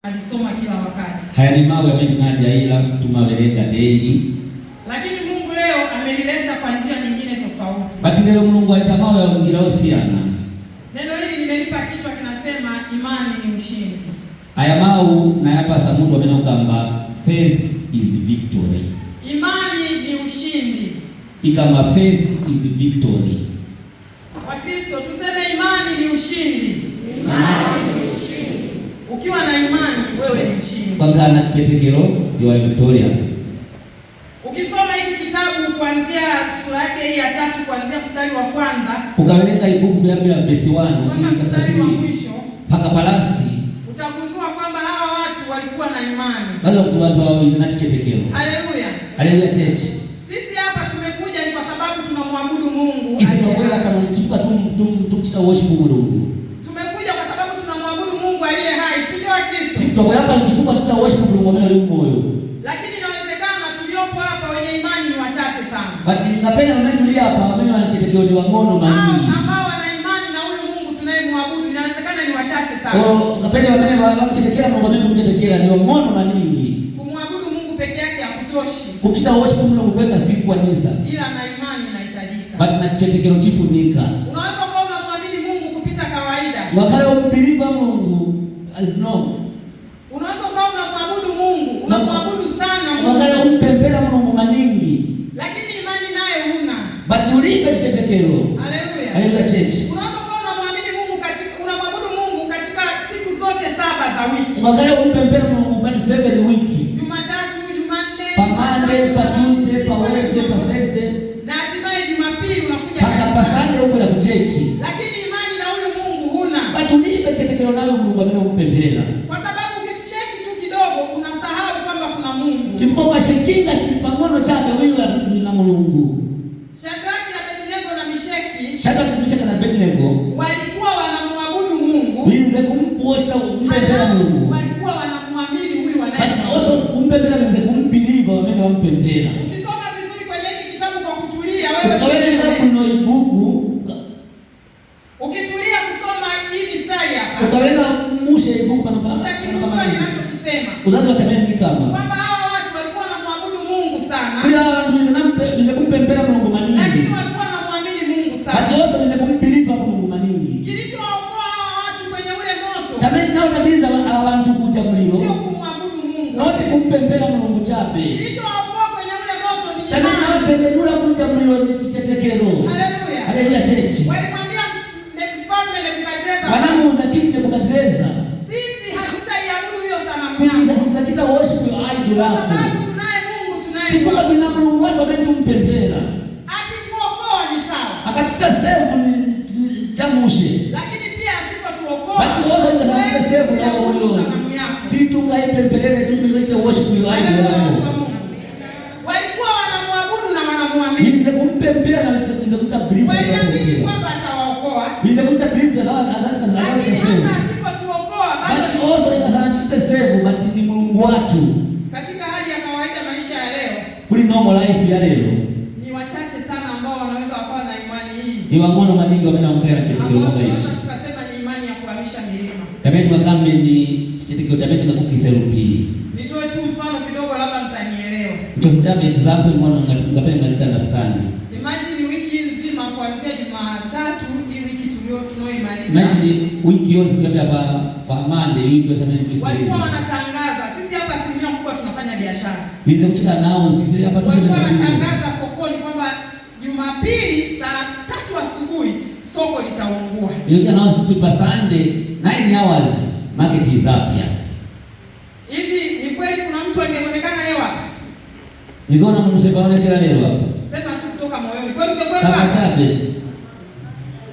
alisoma kila wakati. Haya ni mawe amentunajaila tumabelenga daily. Lakini Mungu leo amelileta kwa njia nyingine tofauti. Bati leo Mungu aleta mawe ya njira osiana. Neno hili nimelipa kichwa kinasema imani ni ushindi. Aya mau na yapa samutu amenokamba faith is victory. Imani ni ushindi. Ikamba faith is victory. Wakristo tuseme imani ni ushindi. Imani ni ushindi. Ukiwa na imani wewe ni mshindi. Bangana chetekero you are Victoria. Ukisoma hiki kitabu kuanzia sura yake hii ya 3 kuanzia mstari wa kwanza, ukawelenga ibuku ya bila verse 1 mstari wa mwisho paka palasti, utagundua kwamba hawa watu walikuwa na imani. Lazima watu wawize na chetekero. Haleluya. Haleluya church. Sisi hapa tumekuja ni kwa sababu tunamwabudu Mungu. Isitowela kana ulichifuka tumchika worship Mungu. Tumekuja kwa sababu tunamwabudu Mungu aliye hai, si ndio Wakristo? TikTok hapa ulichifuka tuta worship Mungu mwana leo moyo. Lakini inawezekana tuliopo hapa wenye imani ni wachache sana. But ngapenda na tulia hapa mimi wanachetekeo ni wangono manini. Ambao wana imani na huyu Mungu tunayemwabudu inawezekana ni wachache sana. Ngapenda wamchetekea Mungu wetu mchetekea ni wangono manini. Kumwabudu Mungu peke yake hakutoshi. Kumchita worship Mungu kuweka siku kwa nisa. Ila na imani inahitajika. But na chetekeo chifunika. Unaweza kuwa unamwamini Mungu kupita kawaida. Wakati umbelieve Mungu as no. Unaweza kuwa unamwabudu Mungu, unamwabudu sana Mungu. Wakati umpembera Mungu maningi. Lakini imani naye huna. But ulipe chetekeo. Haleluya. Haleluya church. Unaweza kuwa unamwamini Mungu unamwabudu Mungu katika siku zote 7 za wiki. Wakati umpembera Mungu kwa 7 wiki. Jumatatu, Jumanne, Monday, Tuesday, Wednesday, Thursday. Na hatimaye Jumapili unakuja kanisani. Paka Sunday uko na kuchechi. Lakini imani na huyu Mungu huna. But ulipe chetekeo nayo Mungu amenikumpembera. Kwa sababu ukisheki tu kidogo unasahau kwamba kuna Mungu. Chifo kwa shekinga pamono chake wewe atutu na Mungu. Shadraka, Abednego na Meshaki. Shadraka, Meshaki na Abednego walikuwa wanamwabudu Mungu. Wize kumposta kumpembera Mungu. Walikuwa wanamwamini huyu But also kumpembera wize kumbelieve wamene wampembera. Ukisoma vizuri kwenye hiki kitabu kwa kutulia wewe. Ukawele na ibuku. Ukitulia kusoma hii mistari hapa. Ukawele mushe ibuku pana kama ninachokisema. Uzazi wa chameni kama. Kwamba hawa watu walikuwa wanamwabudu Mungu sana. Bila watu wize kumpembera Mungu maningi. Lakini walikuwa wanamwamini Mungu sana. But also wize kumbelieve Mungu maningi. Kilichookoa hawa watu kwenye ule moto. Chameni nao tatiza abantu kuja mlilo. Sio kumwabudu Mungu. Note kumpembera Mungu chape. Kilichookoa kwenye ule moto ni chameni nao tembedura kuja mlilo ni chetekero. Haleluya. Haleluya church. Walimwambia mfalme Nebukadreza. Wanamuuza King Nebukadreza. Sisi hatutaiabudu hiyo sanamu yako. Kutinza sisi worship your idol yako. Sababu tunaye Mungu tunaye. Chifuma kuna Mungu watu wametumpembera. Akituokoa ni sawa. Akatuta save ni jamushe. Lakini pia asipotuokoa. But also ni sana save ya wilo. Si tunga ipembelele tungeita worship your idol yako. Walikuwa wanamwabudu na wanamwamini. Nize kumpembera na nize kutabirifu. Waliamini kwamba atawaokoa. Nize kutabirifu za anataka save. Asipotuokoa But also ni sana save but ni Mungu watu. Katika hali ya kawaida maisha ya leo. Kuli normal life ya leo. Ni wachache sana ambao wanaweza wakawa na imani hii. Ni wangono maningi wamenaongea na chetekelo kwa Yesu. Tukasema ni imani ya kuhamisha milima. Yametu makambe ni chetekelo cha mechi na kukiselu pili. Nitoe tu mfano kidogo labda mtanielewa. Tutositaje example mwana ngapenda ngajita understand. Imagine wiki nzima kuanzia Jumatatu hii wiki tunayoimaliza. Imagine wiki yote kama hapa Monday wiki yote mimi tusiwezi. Walikuwa wanatangaza sisi hapa asilimia kubwa tunafanya biashara. Nize kuchika nao sisi hapa tuseme wanatangaza sokoni kwamba Jumapili saa 3 asubuhi soko litaungua. Ndio nao tupa Sunday 9 hours market is up here. Hivi ni kweli kuna mtu angeonekana leo hapa? Nizona msebaone kila leo hapa. Sema tu kutoka moyoni. Kwani ungekuwa hapa? Kama chabe.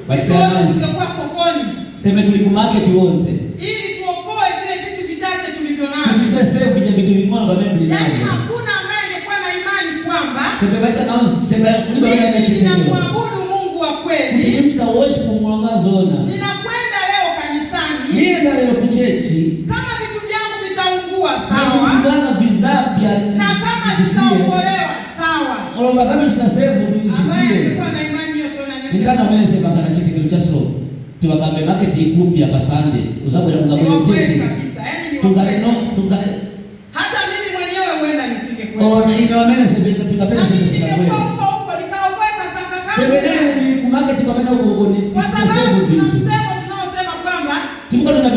Basi tungekuwa sokoni. Sema tuliku market wose. Ili tuokoe vile vitu vichache tulivyo navyo. Tuta save vile vitu vingine kama mimi ndio. Yaani hakuna ambaye angekuwa na imani kwamba sema basi nao sema niba wale mechetea. Ninamwabudu Mungu wa kweli. Mtimchika worship mwangazona. Ninakwenda leo kanisani. Nienda leo kuchechi. Kama vitu vyangu vitaungua sawa. Kama vizapia na kama vitaokolewa sawa. Oloba kama tunasave ni visie. Angekuwa na imani hiyo tunaonyesha. Ndana mimi sema kana chetekelo cha so. Tuwakambe market ikupi hapa Sunday. Usabu ya ngabo ya chechi. tungane. Hata mimi mwenyewe huenda nisingekwenda. Oh, na inaamini sasa tungapenda sasa kwenda. Huko nikaokoka sasa kama. Sebelele ni kumarket kwa maana huko ni kusema vitu. Tunaosema kwamba tuko na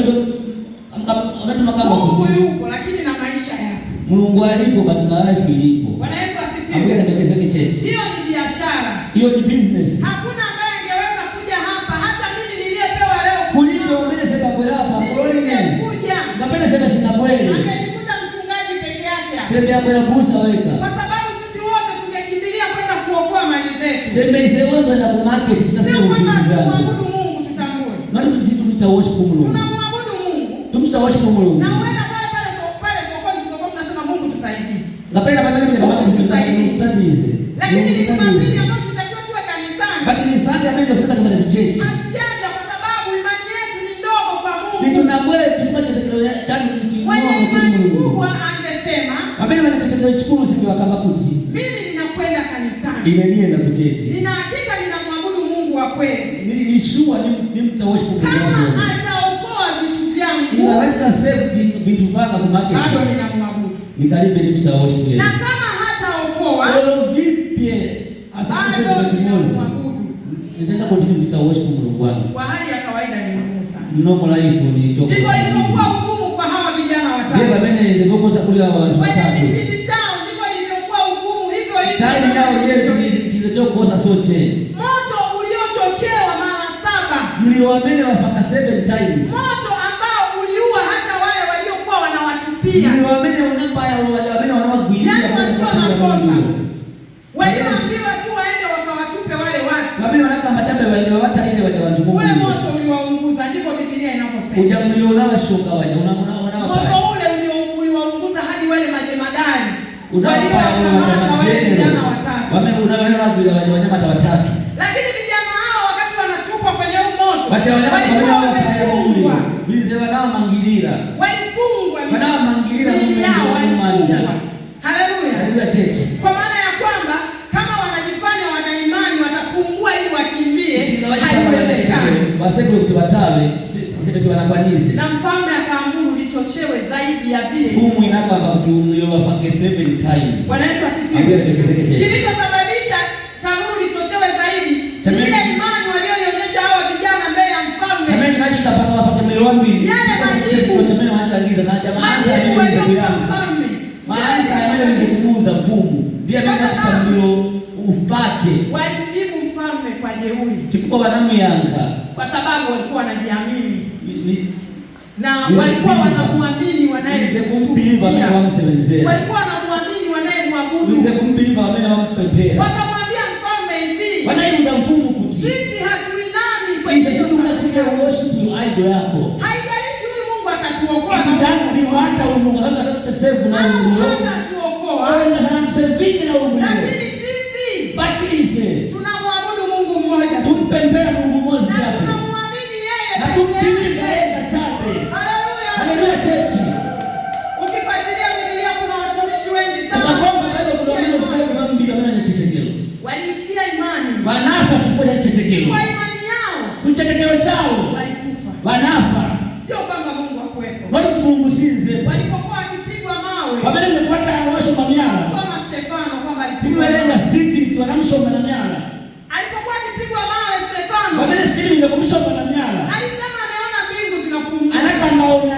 vitu kama Mungu yupo lakini na maisha yapo. Mungu alipo but na life ilipo. Bwana Yesu asifiwe. Ambaye anamekeza kicheche. Hiyo ni biashara. Hiyo ni business. Hakuna ambaye angeweza kuja hapa hata mimi niliyepewa leo. Kulipo mimi sema kwa hapa koloni nini? Napenda sema sina kweli. Angejikuta mchungaji peke yake hapa. Sema ya bwana busa weka. Kwa sababu sisi wote tungekimbilia kwenda kuokoa mali zetu. Sema ise wote na ku market tutasema tunamwabudu Mungu tutambue. Maana tunita worship Mungu. Tunamwabudu Mungu. Tumita worship Mungu. Na uenda pale sokoni tunakuwa tunasema Mungu tusaidie. Napenda pale mimi kama mtadize. Lakini ni Jumapili ambayo tutakiwa tuwe kanisani. But ni Sunday ambayo tunafika tukana vichechi. Hatujaja kwa sababu imani yetu ni ndogo kwa Mungu. Si tunabwetu tunachotekelewa changu mtimwa. Mwenye imani kubwa angesema, "Mimi wanachotekelewa chukuru siku wakamba kuti. Mimi ninakwenda kanisani. Inanienda kuchechi. Nina hakika ninamwabudu Mungu wa kweli. Ni sure ni mtaworship Mungu. Kama ataokoa vitu vyangu. Inaacha save vitu vanga kwa market. Bado ninamwabudu. Nikaribe ni mtaworship yeye. Na kama hataokoa, vipi asante kwa timozi. Nitaanza continue mtaworship Mungu wangu. Kwa hali ya kawaida ni ngumu sana. Normal life ni choko. Ndivyo ilivyokuwa hukumu kwa hawa vijana watatu. Yeye baba ndio nilivyokosa kule hawa watu watatu. Kipindi chao ndivyo ilivyokuwa hukumu hivyo hivyo. Time yao yeye kilichokosa sote. Moto uliochochewa mara 7. Mliwaamini wafaka 7 times. Moto ambao uliua hata wale waliokuwa wanawatupia. Mliwaamini unamba ya wale wanawagwilia kwa makosa. Walioambiwa tu waende wakawatupe wale watu. Kabla wanaka matambe waende wata ile waje watu. Ule moto uliwaunguza ndivyo Biblia inavyosema. Hujamliona washuka waje unaona moto ule uliwaunguza hadi wale majemadari. Waliokamata wale vijana watatu. Unaona waje wanyama watatu. Lakini vijana hao wakati wanatupwa kwenye huu moto. Walikuwa wamefungwa. Bize wanao mangilira. Walifungwa. Wanao mangilira manja. Haleluya. Haleluya cheche. Kwa maana ya kwamba kama wanajifanya wana imani watafungua ili wakimbie. Haiwezekani. Wasekule kutibatawe sisi wanakwanize. Na mfalme akaamuru lichochewe zaidi ya vile. Fumu inakwamba kutumlio wafake 7 times. Bwana Yesu asifiwe. Ambia nimekezeke cheche. Kilichosababisha tanuru lichochewe zaidi ni ile imani walioionyesha hawa vijana mbele ya mfalme. Kama tunachita paka wapake milioni 2. Yale majibu. Tuchomeni maagizo na jamaa sasa mimi mfalme. Maana yale mzungumza mfumo. Ndiye anataka ndio upake. Walimjibu mfalme kwa jeuri. Chifuko banamu yanga. Kwa sababu walikuwa wanajiamini. Na walikuwa wanamwamini wanayemtumikia. Walikuwa wanamwamini wanayemwabudu. Nize kumbiliva wamena wampempera. Wakamwambia mfalme hivi. Wanayeuza mfumo kuti. Sisi hatuinami kwenye tunataka worship idol yako. Haijalishi huyu Mungu atatuokoa. Kidanti mata Mungu hata atasave na Mungu. Atatuokoa. Aenda sana tusevike na Mungu. Lakini sisi batise. Tunamwabudu Mungu mmoja. Tumpempera Mungu mmoja chape. Tunamwamini yeye. Na tumpige yeye chape. Haleluya. Haleluya chechi. Ukifuatilia Biblia kuna watumishi wengi sana. Tunakomba pale kuna wengine kwa mbili mimi na chetekelo. Waliifia imani. Wanafa chukua chetekelo. Kwa imani yao. Kuchetekelo chao. Walikufa. Wanafa. Sio kwamba Mungu hakuwepo. Wale Mungu sinze. Walipokuwa wakipigwa mawe. Wabeleza kupata washo mamiara. Kama Stefano kwamba alipigwa. Tumelenga Stephen tunamshoma na miara. Alipokuwa akipigwa mawe Stefano. Wabeleza Stephen ndio kumshoma na miara. Alisema ameona mbingu zinafunguka. Anaka maona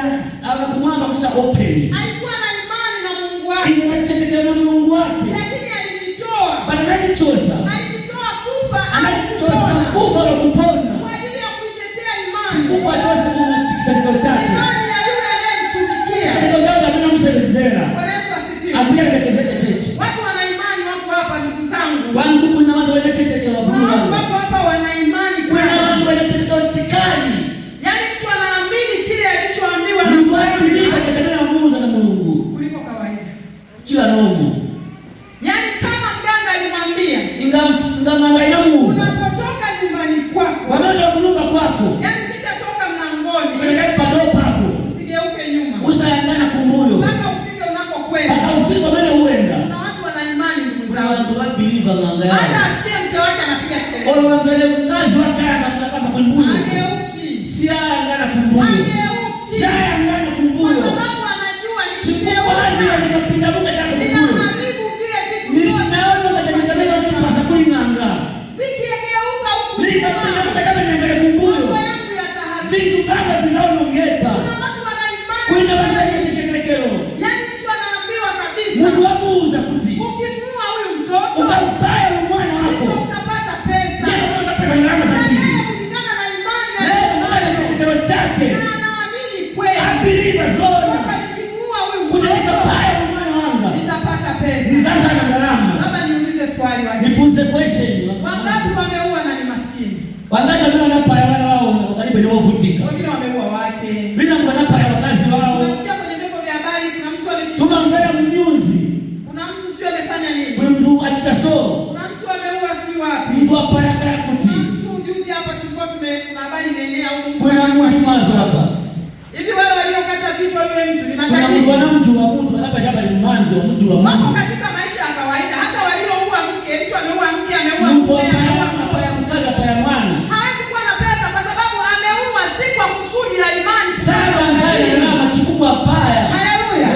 anakumwamba kuta open. Alikuwa na imani na Mungu wake. Hizi anachekea na Mungu wake. Lakini alijitoa. Bali anajichosa. Alijitoa kufa. Anajichosa kufa na kupona. Kwa ajili ya kuitetea imani. Chukua chosa na kitakao chake. Imani ya yule anayemtumikia. Kitakao chake amemsemezera. Bwana Yesu asifiwe. Ambia nimekezeka chechi. Watu wana imani wako hapa ndugu zangu. Wangu kuna watu wanachekea wa Mungu. Watu wako hapa wana imani kuna watu wanachekea chikani. Yaani mtu anaamini kile alichoambiwa na mtu anaamini katika neno la Mungu na Mungu kuliko kawaida. Kila nomo. Yaani kama mganga alimwambia nganga inamuuza. Unapotoka nyumbani kwako. Wanaotoka kunyumba kwako. Yaani kisha toka mlangoni. Unaenda padopa hapo. Usigeuke nyuma. Usaangana kumbuyo. Mpaka ufike unakokwenda. Mpaka ufike mbele uenda. Kuna watu wana imani ndugu zangu. Watu wa believe nganga yao. Hata asikie mke wake anapiga kelele. Ole wangele mkazi wake kama kumbuyo. Ageuki. Si angana kumbuyo. Ageuki. Si angana kumbuyo. Kwa sababu Wangapi wanapaya wana wao na karibu ni wavutika. Wengine wameua wake. Mimi wanapaya wakazi wao. Unasikia kwenye vyombo vya habari kuna mtu amechinja. Tunaongea mjuzi. Kuna mtu sio amefanya nini? Kuna mtu achika so. Kuna mtu ameua sio wapi? Mtu apaya kakuti. Mtu juzi hapa tulikuwa kuna habari imeenea huko. Kuna mtu mazo hapa. Hivi wale waliokata vichwa yule mtu ni matajiri. Kuna mtu anamjua mtu anapa shamba ni mwanzo wa mtu wa mtu. Wako katika maisha ya kawaida hata walioua mke, mtu ameua mke, ameua mtu apaya mkaza apaya mwana. Hawezi kuwa na pesa kwa sababu ameua si kwa kusudi la imani. Sasa ngai na machikuku apaya. Haleluya.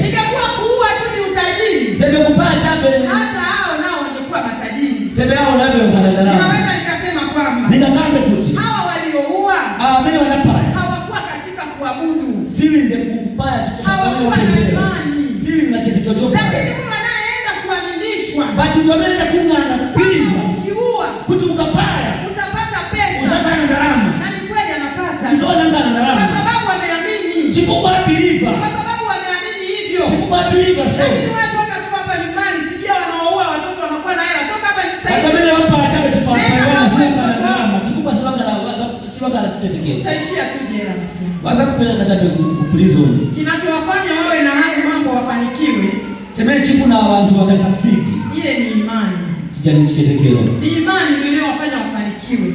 Ingekuwa kuua tu ni utajiri. Sema kupaa chape. Hata hao nao wangekuwa matajiri. Sema hao ndio wanadala. Ninaweza nikasema kwamba nikakambe kuti. Hawa walioua. Mimi wanapaya. Hawakuwa katika kuabudu. Siri nze kupaya tu. Hawakuwa na imani. Siri na chetekeo chopa. Lakini huyu anayeenda kuaminishwa. Batu wanaenda kungana kupima. Ukiua. Kutukapaya. Utapata pesa. Usaka na ndarama. Na ni kweli anapata. Usona ngana ndarama. Kwa sababu ameamini. Chikubwa biliva. Kwa sababu ameamini hivyo. Chikubwa biliva so. Lakini wewe toka tu hapa nyumbani, sikia wanaoua watoto wanakuwa na hela. Toka hapa sasa. Hata mimi hapa achabe chupa wana sika na ndarama. Chikubwa sibaka na sibaka na kichetekeo. Utaishia tu jela rafiki. Waza kupeleka chabe prison. Kinachowafanya wawe na hayo mambo wafanikiwe. Temee chifu na watu wa succeed. Ile ni imani. Sijani kichetekeo. Ni imani ndio inayowafanya wafanikiwe.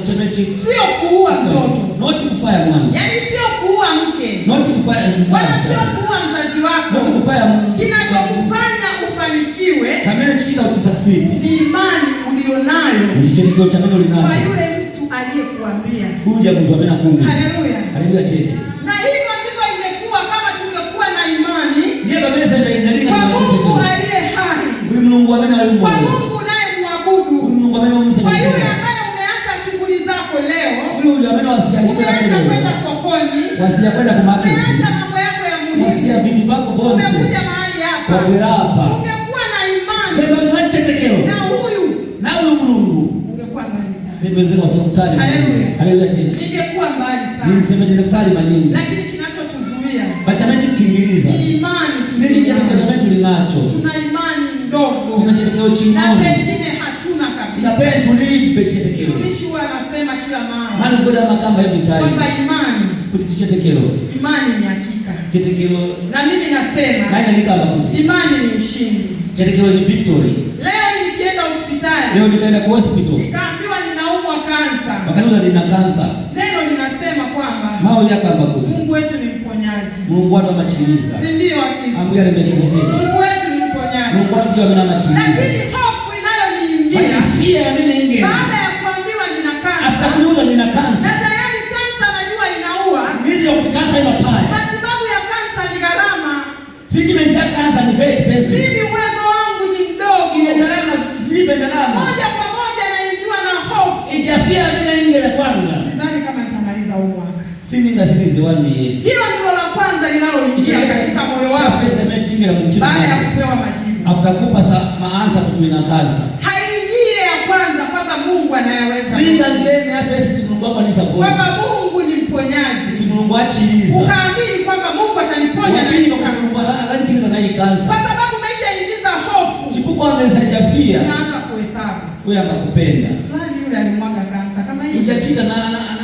Temee chifu. Sio kuua mtoto. Noti kupaya mwana. Yaani sio kuua mke. Noti kupaya mke. Wala sio kuua mzazi wako. Noti kupaya mke. Kinachokufanya ufanikiwe. Chamene chichika ukisucceed. Ni imani ulionayo. Kichetekeo chamene ulinacho. Kwa yule mtu aliyekuambia. Kuja mtu amena kuja. Haleluya. Haleluya tete. Na hivyo ndivyo ingekuwa kama tungekuwa na imani. Ndiye baba Yesu ndiye kwa Mungu aliye hai. Huyu Mungu amena alimu. Kwa Mungu naye muabudu. Mungu amena umsaidia. Kwa yule ambaye umeacha shughuli zako leo. Huyu amena wasiaje kwenda sokoni. Wasia kwenda kwa market. Umeacha mambo yako ya muhimu. Wasia vitu vyako bonse. Umekuja mahali hapa. Kwa hapa. Ungekuwa na imani. Sema unachetekeo. Na huyu Mungu. Ungekuwa mbali sana. Sema nzee wa mtali. Haleluya. Haleluya tete. Ingekuwa mbali sana. Ni sema nzee mtali manini. Lakini kinachotuzuia. Bachamechi kutingiliza. Ni imani tulicho chetekeo tulinacho. Tuna imani ndogo. Tuna chetekeo chingoni. Na pengine hatuna kabisa. Na pengine tulibe chetekeo. Tumishi wanasema kila mara. Maana ngoda makamba every time. Kwamba imani. Kuti chetekeo. Imani ni hakika. Chetekeo. Na mimi nasema. Naina nikamba kuti. Imani ni ushindi. Chetekeo ni victory. Leo nikienda hospitali. Leo nikaenda kwa hospital. Nikaambiwa ninaumwa kansa. Wakaniuza nina kansa. Neno linasema kwamba mao yakamba kuti. Mungu wetu ni mponyaji. Mungu watu amachiliza. Si ndio Wakristo? Ambuya lemekeza tete. Mungu wetu ni mponyaji. Mungu watu ndio amachiliza. Lakini hofu inayoniingia. Hafia na mimi ingia. Baada ya kuambiwa nina kansa. After kuniuza nina kansa. Na tayari kansa najua inaua. Mizi ya kansa inapaya. Matibabu ya kansa ni gharama. Siji menzia kansa ni very expensive. Mimi uwezo wangu ni mdogo. Ile gharama zilipe gharama. Moja kwa moja naingiwa na hofu. Ijafia mimi ingia na kwanza. Sidhani kama nitamaliza huu mwaka. Sini ngasibizi wani yeye. Hilo ndilo la kwanza linaloingia katika moyo wangu. Baada ya kupewa majibu. After kupa maansa kutuina kansa. Haingii ile ya kwanza kwamba Mungu anayaweza. Singa zingine hapa sisi Mungu hapa ni support. Kwamba Mungu ni mponyaji. Mungu achiliza. Ukaamini kwamba Mungu ataniponya na hiyo kansa. Anachiliza na hii kansa. Kwa sababu maisha ingiza hofu. Chifuko angesajafia. Unaanza kuhesabu. Wewe anakupenda. Fulani yule alimwaga kansa kama hii. Ujachika na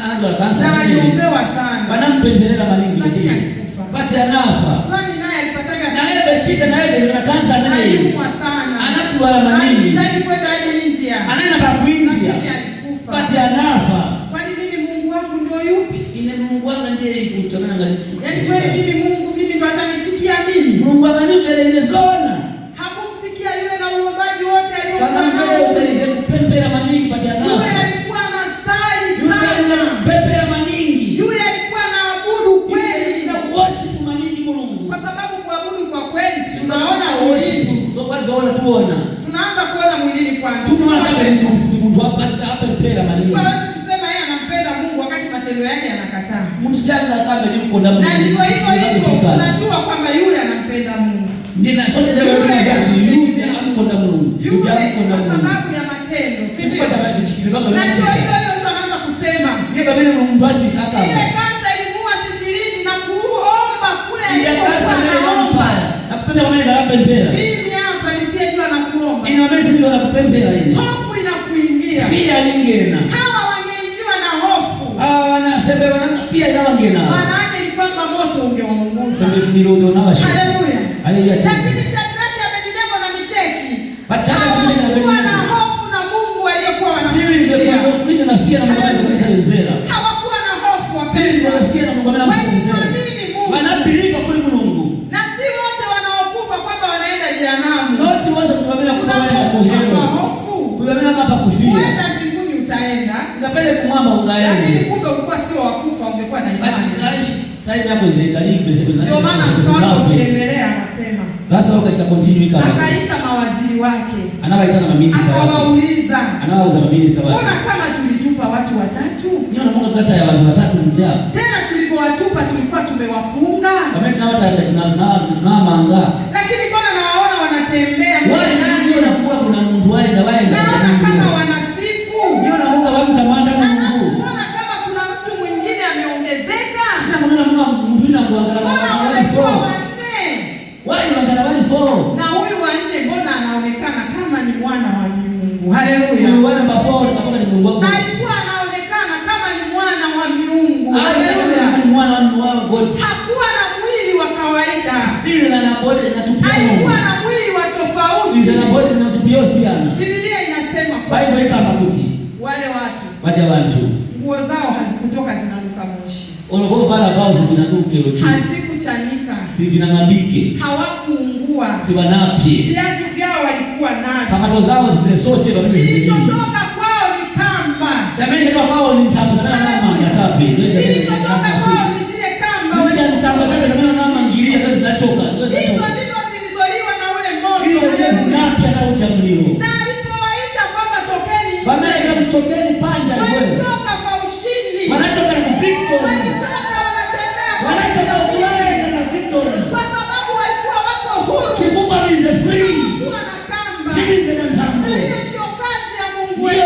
anadwa kansa. Na aliombewa sana. Wanampendelea maningi lakini alikufa. Bati anafa. Fulani naye alipataga na yeye bechika na yeye na kansa mimi. Aliumwa sana. Anakula maningi. Anahitaji kwenda hadi India. Anaenda pa kuingia. Alikufa. Bati anafa. Kwani mimi Mungu wangu ndio yupi? Ine Mungu wangu ndiye ikuchana na. Yaani kweli mimi ndo atanisikia mimi. Mungu ananivele ile zona. Hakumsikia yule na uombaji wote aliokuwa nao. Sana mbele ukaize kupempera maningi bati anafa. Yule alikuwa anasali sana. Yule kupempera maningi. Yule alikuwa anaabudu kweli. Na worship maningi Mungu. Kwa sababu kuabudu kwa kweli tunaona worship. Zoona tuona. Tunaanza kuona mwilini kwanza. Tunaona kama mtu hapa katika hapa mpera maningi. Hawezi kusema yeye anampenda Mungu wakati matendo yake yanakataa. Mtu sianga kama ni mkonda Mungu. Na ndivyo hivyo tunajua kwamba yule anampenda Mungu. Ndio sote ndio tunazati yule amkonda Mungu. Yule amkonda Mungu. Kwa sababu ya matendo. Sivyo? Na hivyo mtu anaanza kusema. Yeye kama ni mtu achi kaka. Ile kansa ilimuua sichilini na kuomba kule alipokuwa na kupenda kama ni garamba mpera. Mimi hapa nisiyejua na kuomba. Inaomesha mtu anakupempera ile. Hofu inakuingia. Fia ingena. Hawa moto ungewaunguza. Haleluya. Haleluya. Lakini Shadraka, Abednego na Meshaki hawakuwa na hofu na Mungu aliyekuwa wanamtumikia. Hawakuwa na hofu wapendwa. Waliamini Mungu. Na si wote wanaokufa kwamba wanaenda jehanamu. Unaenda mbinguni utaenda. Lakini kumbe ulikuwa sio wakufa, ungekuwa na imani. Ndio maana mfano ukiendelea anasema. Sasa wakati continue kama. Akaita mawaziri wake. Anawaita na maminister wake. Akawauliza. Anawauza maminister wake. Mbona kama tulitupa watu watatu? Niona Mungu tunata ya watu watatu njaa. Tena tulipowatupa tulikuwa tumewafunga. Wamekana watu tunamanga. Lakini mbona nawaona wanatembea mbele nani? Niona kuwa kuna mtu waenda. Naona kama wanasifu. Niona Mungu wamtamanda Mungu. Mbona kama kuna mtu mwingine ameongezeka? Sina kuona Mungu mtu ina kuangalia na huyu wa nne mbona anaonekana kama ni mwana wa miungu. Haleluya. Alikuwa anaonekana kama ni mwana wa miungu. Haleluya. Hakuwa na mwili wa kawaida. Alikuwa na mwili wa tofauti. Biblia inasema wale watu nguo zao hazikutoka zinanuka moshi. Hazikuchanika. Hawakuungua. Viatu vyao walikuwa nazo. Sabato zao zimesote kabisa. Kilichotoka kwao ni kamba. Kilichotoka kwao ni kamba. Kilichotoka kwao ni zile kamba. Hizo ndizo zilizoliwa na ule moto. Na alipowaita kwamba tokeni nje, walitoka kwa ushindi. Walitoka wanatembea kwa sababu walikuwa wako huru. Hawakuwa na kamba. Hiyo ndio kazi ya Mungu wetu.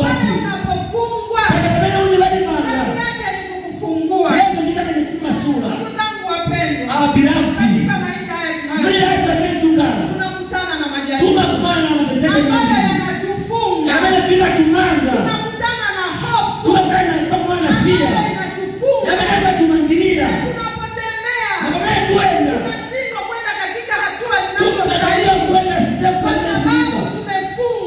Pale unapofungwa, kazi yake ni kukufungua. Ndugu zangu wapendwa, katika maisha haya tunakutana na majaribu ambayo yanatufunga. Tunakutana na hofu ambayo inatufunga. Tunapotembea tunashindwa kwenda katika hatua zinazostahili kwa sababu tumefungwa.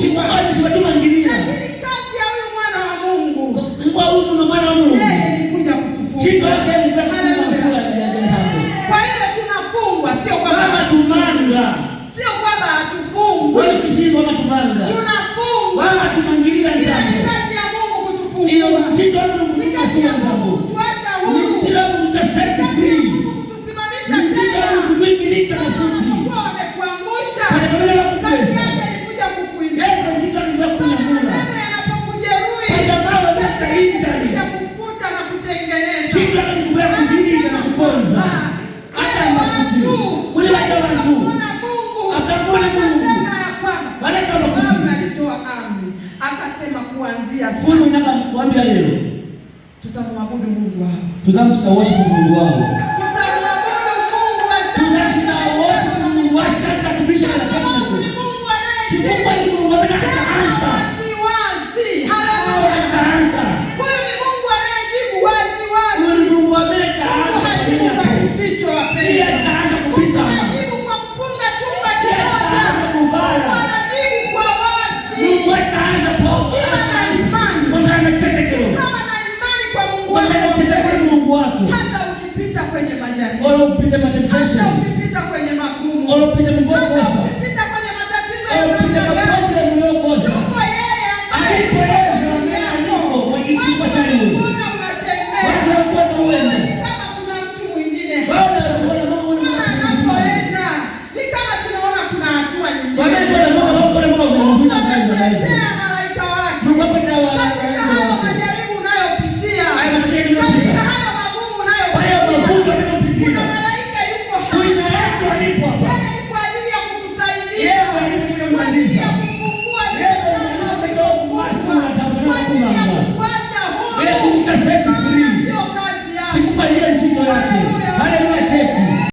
Lakini kazi ya huyu mwana wa Mungu, yeye ni kuja kutufunga. Kwa hiyo tunafungwa, sio kwamba hatufungwi. Tunafungwa. Ile ni kazi ya Mungu kutufungua. Ni kazi ya Mungu kutuacha huru. Ni kazi ya Mungu kutusimamisha tena. Kwa wamekuangusha, kazi yake ni kuja kukuinua. Maneno yanapokujeruhi, kuja kufuta na kutengeneza. Alitoa amri akasema kuanzia sasa tutamwabudu Mungu wao. Tutamwabudu Mungu wao. Hata ukipita kwenye majaribu, ukipita kwenye magumu, ukipita kwenye magumu, ukipita